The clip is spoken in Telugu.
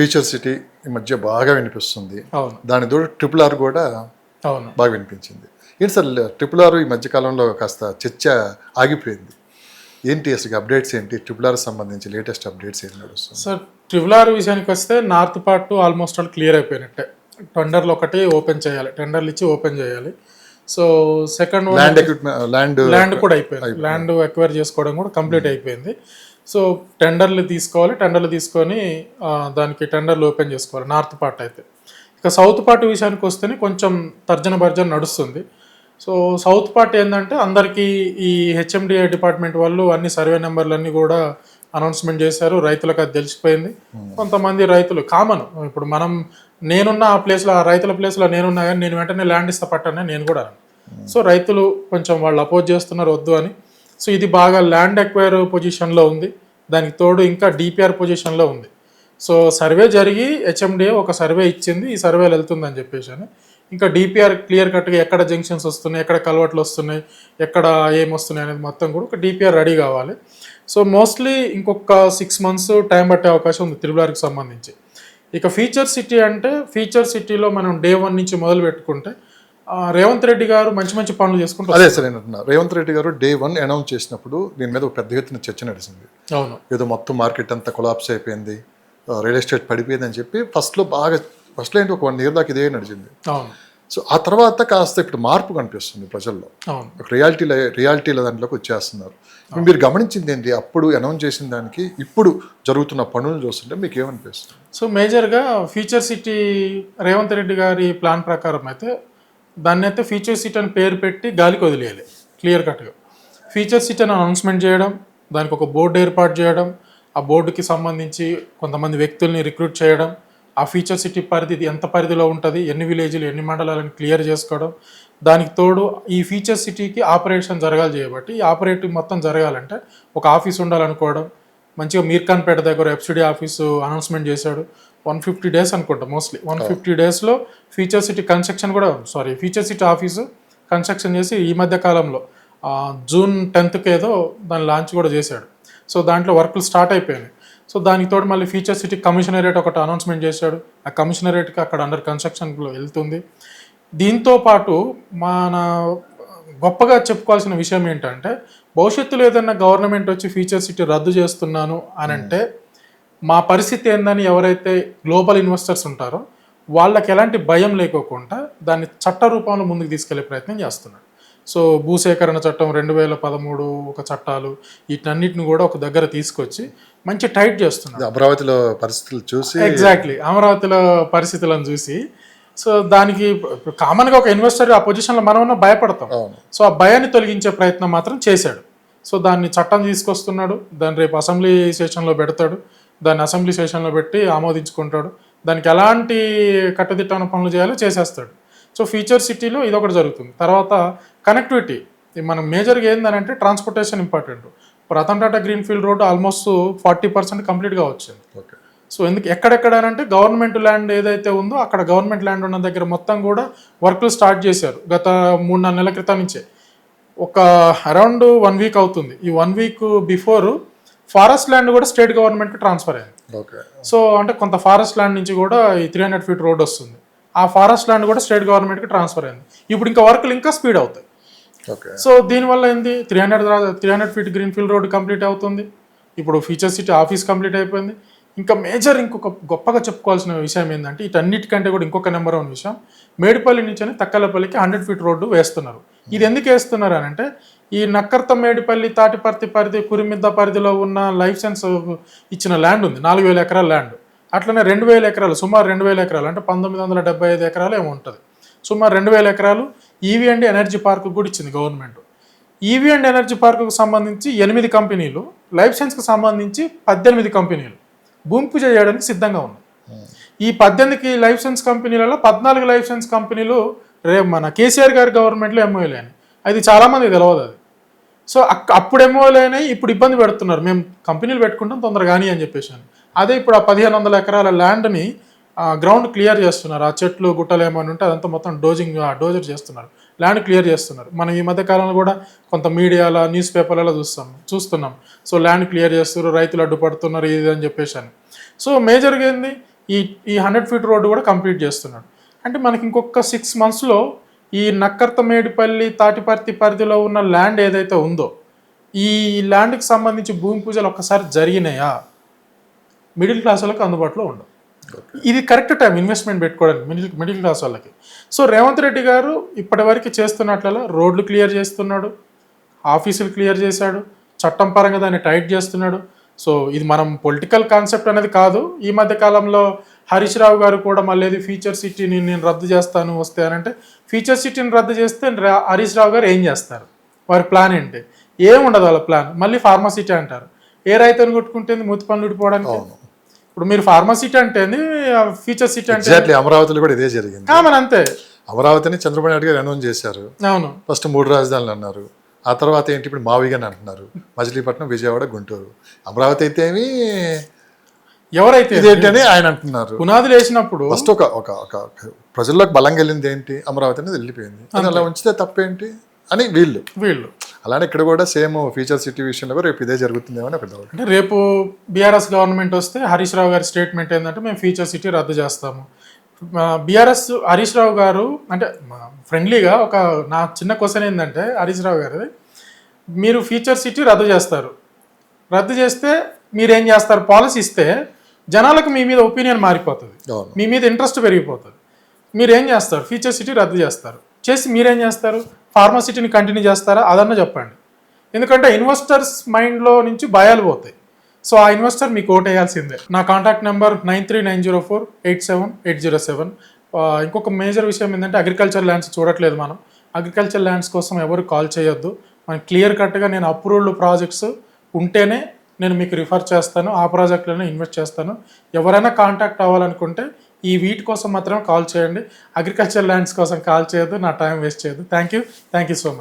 ఫీచర్ సిటీ ఈ మధ్య బాగా వినిపిస్తుంది. అవును. దాని తోడు ట్రిపుల్ ఆర్ కూడా అవును. బాగా వినిపించింది. ఏంటి సార్ ట్రిపుల్ ఆర్ ఈ మధ్య కాలంలో కాస్త చర్చ ఆగిపోయింది. ఏంటి అసలు అప్డేట్స్ ఏంటి? ట్రిపుల్ ఆర్ సంబంధించి లేటెస్ట్ అప్డేట్స్ ఏంటి నడుస్తుంది? సార్ ట్రిపుల్ ఆర్ విషయానికి వస్తే north part almost all clear అయిపోయినట్టే. టెండర్లు ఒకటి ఓపెన్ చేయాలి, టెండర్లు ఇచ్చి ఓపెన్ చేయాలి. సో సెకండ్ ల్యాండ్ కూడా అయిపోయింది. ల్యాండ్ ఎక్వైర్ చేసుకోవడం కూడా కంప్లీట్ అయిపోయింది. సో టెండర్లు తీసుకోవాలి, టెండర్లు తీసుకొని దానికి టెండర్లు ఓపెన్ చేసుకోవాలి నార్త్ పార్ట్ అయితే. ఇక సౌత్ పార్ట్ విషయానికి వస్తేనే కొంచెం తర్జన భర్జన నడుస్తుంది. సో సౌత్ పార్ట్ ఏంటంటే అందరికీ ఈ హెచ్ఎండిఏ డిపార్ట్మెంట్ వాళ్ళు అన్ని సర్వే నెంబర్లన్నీ కూడా అనౌన్స్మెంట్ చేశారు. రైతులకు అది తెలిసిపోయింది. కొంతమంది రైతులు కామన్, ఇప్పుడు నేనున్న ఆ ప్లేస్లో, ఆ రైతుల ప్లేస్లో నేనున్నా కానీ నేను వెంటనే ల్యాండ్ ఇస్తా పట్టనే నేను కూడా. సో రైతులు కొంచెం వాళ్ళు అపోజ్ చేస్తున్నారు వద్దు అని. సో ఇది బాగా ల్యాండ్ ఎక్వైర్ పొజిషన్లో ఉంది. దానికి తోడు ఇంకా డిపిఆర్ పొజిషన్లో ఉంది. సో సర్వే జరిగి హెచ్ఎండిఏ ఒక సర్వే ఇచ్చింది, ఈ సర్వేలు వెళ్తుందని చెప్పేసి అని. ఇంకా డిపిఆర్ క్లియర్ కట్గా ఎక్కడ జంక్షన్స్ వస్తున్నాయి, ఎక్కడ కలవట్లు వస్తున్నాయి, ఎక్కడ ఏమొస్తున్నాయి అనేది మొత్తం కూడా ఒక డిపిఆర్ రెడీ కావాలి. సో మోస్ట్లీ ఇంకొక 6 months టైం పట్టే అవకాశం ఉంది ట్రిపుల్ ఆర్కి సంబంధించి. ఇక ఫీచర్ సిటీ అంటే ఫీచర్ సిటీలో మనం డే 1 నుంచి మొదలు పెట్టుకుంటే రేవంత్ రెడ్డి గారు మంచి మంచి పనులు చేసుకుంటారు. అదే సార్ నేను అంటున్నా, రేవంత్ రెడ్డి గారు Day 1 అనౌన్స్ చేసినప్పుడు దీని మీద ఒక పెద్ద ఎత్తున చర్చ నడిచింది. అవును. ఏదో మొత్తం మార్కెట్ అంతా కొలాప్స్ అయిపోయింది, రియల్ ఎస్టేట్ పడిపోయింది అని చెప్పి ఫస్ట్లో ఏంటి ఒక 1 year దాకా ఇదే నడిచింది. అవును. సో ఆ తర్వాత కాస్త ఇప్పుడు మార్పు కనిపిస్తుంది ప్రజల్లో. అవును. ఒక రియాలిటీల దాంట్లోకి వచ్చేస్తున్నారు. మీరు గమనించింది ఏంటి? అప్పుడు అనౌన్స్ చేసిన దానికి ఇప్పుడు జరుగుతున్న పనులు చూస్తుంటే మీకు ఏమనిపిస్తుంది? సో మేజర్గా ఫీచర్ సిటీ రేవంత్ రెడ్డి గారి ప్లాన్ ప్రకారం అయితే దాన్ని అయితే ఫీచర్ సిటీ అని పేరు పెట్టి గాలికి వదిలేయాలి క్లియర్ కట్గా. ఫీచర్ సిటీ అని అనౌన్స్మెంట్ చేయడం, దానికి ఒక బోర్డు ఏర్పాటు చేయడం, ఆ బోర్డుకి సంబంధించి కొంతమంది వ్యక్తుల్ని రిక్రూట్ చేయడం, ఆ ఫీచర్ సిటీ పరిధి ఎంత పరిధిలో ఉంటుంది, ఎన్ని విలేజ్లు ఎన్ని మండలాలను క్లియర్ చేసుకోవడం, దానికి తోడు ఈ ఫీచర్ సిటీకి ఆపరేషన్ జరగాలి చేయబట్టి ఈ ఆపరేటివ్ మొత్తం జరగాలంటే ఒక ఆఫీస్ ఉండాలనుకోవడం. మంచిగా మీర్ఖాన్పేట దగ్గర ఎఫ్సిడి ఆఫీసు అనౌన్స్మెంట్ చేశాడు. 150 days అనుకుంటా మోస్ట్లీ 150 daysలో ఫీచర్ సిటీ కన్స్ట్రక్షన్ కూడా ఫీచర్ సిటీ ఆఫీసు కన్స్ట్రక్షన్ చేసి ఈ మధ్య కాలంలో June 10th ఏదో దాన్ని లాంచ్ కూడా చేశాడు. సో దాంట్లో వర్కులు స్టార్ట్ అయిపోయినాయి. సో దానికి తోడు మళ్ళీ ఫీచర్ సిటీ కమిషనరేట్ ఒకటి అనౌన్స్మెంట్ చేశాడు. ఆ కమిషనరేట్కి అక్కడ అండర్ కన్స్ట్రక్షన్లో వెళ్తుంది. దీంతో పాటు మన గొప్పగా చెప్పుకోవాల్సిన విషయం ఏంటంటే భవిష్యత్తులో ఏదైనా గవర్నమెంట్ వచ్చి ఫీచర్ సిటీ రద్దు చేస్తున్నాను అని అంటే మా పరిస్థితి ఏందని ఎవరైతే గ్లోబల్ ఇన్వెస్టర్స్ ఉంటారో వాళ్ళకి ఎలాంటి భయం లేకోకుండా దాన్ని చట్ట రూపంలో ముందుకు తీసుకెళ్లే ప్రయత్నం చేస్తున్నాడు. సో భూసేకరణ చట్టం 2013 ఒక చట్టాలు వీటన్నిటిని కూడా ఒక దగ్గర తీసుకొచ్చి మంచి టైట్ చేస్తున్నాడు. అమరావతిలో పరిస్థితులు చూసి ఎగ్జాక్ట్లీ అమరావతిలో పరిస్థితులను చూసి సో దానికి కామన్గా ఒక ఇన్వెస్టర్ ఆ పొజిషన్లో మనం భయపడతాం. సో ఆ భయాన్ని తొలగించే ప్రయత్నం మాత్రం చేశాడు. సో దాన్ని చట్టం తీసుకొస్తున్నాడు. దాన్ని రేపు అసెంబ్లీ సెషన్లో పెడతాడు. దాన్ని అసెంబ్లీ సెషన్లో పెట్టి ఆమోదించుకుంటాడు. దానికి ఎలాంటి కట్టుదిట్టమైన పనులు చేయాలో చేసేస్తాడు. సో ఫీచర్ సిటీలో ఇదొకటి జరుగుతుంది. తర్వాత కనెక్టివిటీ మనం మేజర్గా ఏంటంటే transportation important. Ratan Tata greenfield road almost 40% కంప్లీట్గా వచ్చింది. సో ఎక్కడెక్కడనంటే గవర్నమెంట్ ల్యాండ్ ఏదైతే ఉందో అక్కడ గవర్నమెంట్ ల్యాండ్ ఉన్న దగ్గర మొత్తం కూడా వర్క్లు స్టార్ట్ చేశారు. గత 3-4 నెలల క్రితం నుంచే ఒక అరౌండ్ 1 week అవుతుంది. ఈ 1 week బిఫోర్ ఫారెస్ట్ ల్యాండ్ కూడా స్టేట్ గవర్నమెంట్కి ట్రాన్స్ఫర్ అయింది. సో అంటే కొంత ఫారెస్ట్ ల్యాండ్ నుంచి కూడా ఈ 300 feet రోడ్ వస్తుంది. ఆ ఫారెస్ట్ ల్యాండ్ కూడా స్టేట్ గవర్నమెంట్కి ట్రాన్స్ఫర్ అయింది. ఇప్పుడు ఇంకా వర్క్లు ఇంకా స్పీడ్ అవుతాయి. సో దీనివల్ల ఏంది 300 feet గ్రీన్ఫీల్డ్ రోడ్ కంప్లీట్ అవుతుంది. ఇప్పుడు ఫీచర్ సిటీ ఆఫీస్ కంప్లీట్ అయిపోయింది. ఇంకా ఇంకొక గొప్పగా చెప్పుకోవాల్సిన విషయం ఏంటంటే వీటన్నిటికంటే కూడా ఇంకొక నెంబర్ 1 విషయం, మేడిపల్లి నుంచి తక్కలపల్లికి 100 feet రోడ్డు వేస్తున్నారు. ఇది ఎందుకు వేస్తున్నారు అని అంటే ఈ నక్కర్త మేడిపల్లి తాటిపర్తి పరిధి కురిమిద్ద పరిధిలో ఉన్న లైసెన్స్ ఇచ్చిన ల్యాండ్ ఉంది, 4000 ఎకరాల ల్యాండ్. అట్లనే 2000 ఎకరాలు, సుమారు 2000 ఎకరాలు అంటే 1975 ఎకరాలు ఏమో ఉంటుంది. సుమారు 2000 ఎకరాలు ఈవీ అండ్ ఎనర్జీ పార్క్ కూడా ఇచ్చింది గవర్నమెంట్. ఈవీ అండ్ ఎనర్జీ పార్కుకు సంబంధించి 8 కంపెనీలు, లైసెన్స్కి సంబంధించి 18 కంపెనీలు భూమి పూజ చేయడానికి సిద్ధంగా ఉన్నాయి. ఈ 18 లైసెన్స్ కంపెనీలలో 14 లైసెన్స్ కంపెనీలు మన కేసీఆర్ గారి గవర్నమెంట్లో ఎంఓఎల్ అయినాయి. అది చాలామంది తెలియదు అది. సో అప్పుడు ఎంఓఎల్ అయినాయి, ఇప్పుడు ఇబ్బంది పెడుతున్నారు, మేము కంపెనీలు పెట్టుకుంటాం తొందరగా అని చెప్పేసి. అదే ఇప్పుడు ఆ 1500 ఎకరాల ల్యాండ్ని గ్రౌండ్ క్లియర్ చేస్తున్నారు. ఆ చెట్లు గుట్టలు ఏమైనా ఉంటే అదంతా మొత్తం డోజర్ చేస్తున్నారు, ల్యాండ్ క్లియర్ చేస్తున్నారు. మనం ఈ మధ్య కాలంలో కూడా కొంత మీడియాలో న్యూస్ పేపర్లలో చూస్తున్నాం. సో ల్యాండ్ క్లియర్ చేస్తున్నారు, రైతులు అడ్డుపడుతున్నారు ఇది అని చెప్పేసి అని. సో మేజర్గా ఏంది ఈ 100 ఫీట్ రోడ్డు కూడా కంప్లీట్ చేస్తున్నాడు. అంటే మనకి ఇంకొక 6 monthsలో ఈ నక్కర్తమేడిపల్లి తాటిపర్తి పరిధిలో ఉన్న ల్యాండ్ ఏదైతే ఉందో ఈ ల్యాండ్కి సంబంధించి భూమి పూజలు ఒక్కసారి జరిగినాయా మిడిల్ క్లాస్ వాళ్ళకి అందుబాటులో ఉండవు. ఇది కరెక్ట్ టైం ఇన్వెస్ట్మెంట్ పెట్టుకోవడానికి మిడిల్ క్లాస్ వాళ్ళకి. సో రేవంత్ రెడ్డి గారు ఇప్పటివరకు చేస్తున్నట్లలో రోడ్లు క్లియర్ చేస్తున్నాడు, ఆఫీసులు క్లియర్ చేశాడు, చట్టం పరంగా దాన్ని టైట్ చేస్తున్నాడు. సో ఇది మనం పొలిటికల్ కాన్సెప్ట్ అనేది కాదు. ఈ మధ్య కాలంలో హరీష్ రావు గారు కూడా మళ్ళీ ఫీచర్ సిటీని నేను రద్దు చేస్తాను వస్తే అని అంటే ఫీచర్ సిటీని రద్దు చేస్తే హరీష్ రావు గారు ఏం చేస్తారు, వారి ప్లాన్ ఏంటి? ఏముండదు వాళ్ళ ప్లాన్. మళ్ళీ ఫార్మాసిటీ అంటారు. ఏ రైతుని కొట్టుకుంటుంది మూతి పనులు ఉడిపోవడానికి. ఇప్పుడు మీరు ఫార్మాసిటీ అంటే ఫీచర్ సిటీ అంటే ఎగ్జాక్ట్లీ అమరావతిలో కూడా ఇదే జరిగింది. కామన్ అంతే. అమరావతిని చంద్రబాబు నాయుడు గారు అనౌన్స్ చేశారు. అవును, ఫస్ట్ 3 రాజధానులు అన్నారు. ఆ తర్వాత ఏంటి ఇప్పుడు మావిగాని అంటున్నారు. మచిలీపట్నం, విజయవాడ, గుంటూరు. అమరావతి అయితే ఏమి ఎవరైతే ఇదేంటి అని ఆయన అంటున్నారు. పునాదులు వేసినప్పుడు ఫస్ట్ ఒక ప్రజల్లోకి బలంగా వెళ్ళింది ఏంటి, అమరావతి అనేది వెళ్ళిపోయింది. అది అలా ఉంచితే తప్పేంటి అని వీళ్ళు అలానే ఇక్కడ కూడా సేమ్ ఫీచర్ సిటీ విషయంలో రేపు ఇదే జరుగుతుందేమో అని ఒక డౌట్. అంటే రేపు బీఆర్ఎస్ గవర్నమెంట్ వస్తే హరీష్ రావు గారి స్టేట్మెంట్ ఏంటంటే మేము ఫీచర్ సిటీ రద్దు చేస్తాము. బీఆర్ఎస్ హరీష్ రావు గారు అంటే ఫ్రెండ్లీగా ఒక నా చిన్న క్వశ్చన్ ఏంటంటే హరీష్ రావు గారు మీరు ఫీచర్ సిటీ రద్దు చేస్తారు, రద్దు చేస్తే మీరేం చేస్తారు? పాలసీ ఇస్తే జనాలకు మీ మీద ఒపీనియన్ మారిపోతుంది, మీ మీద ఇంట్రెస్ట్ పెరిగిపోతుంది. మీరేం చేస్తారు? ఫీచర్ సిటీ రద్దు చేస్తారు, చేసి మీరేం చేస్తారు? ఫార్మాసిటీని కంటిన్యూ చేస్తారా? అదన్నా చెప్పండి. ఎందుకంటే ఇన్వెస్టర్స్ మైండ్లో నుంచి భయాలు పోతాయి. సో ఆ ఇన్వెస్టర్ మీకు ఓట్ వేయాల్సిందే. నా కాంటాక్ట్ నెంబర్ 9390487807. ఇంకొక మేజర్ విషయం ఏంటంటే అగ్రికల్చర్ ల్యాండ్స్ చూడట్లేదు మనం. అగ్రికల్చర్ ల్యాండ్స్ కోసం ఎవరు కాల్ చేయొద్దు. మనకి క్లియర్ కట్గా నేను అప్రూవ్డ్ ప్రాజెక్ట్స్ ఉంటేనే నేను మీకు రిఫర్ చేస్తాను, ఆ ప్రాజెక్ట్లోనే ఇన్వెస్ట్ చేస్తాను. ఎవరైనా కాంటాక్ట్ అవ్వాలనుకుంటే ఈ వీటి కోసం మాత్రమే కాల్ చేయండి. అగ్రికల్చర్ ల్యాండ్స్ కోసం కాల్ చేయొద్దు, నా టైం వేస్ట్ చేయొద్దు. Thank you so much.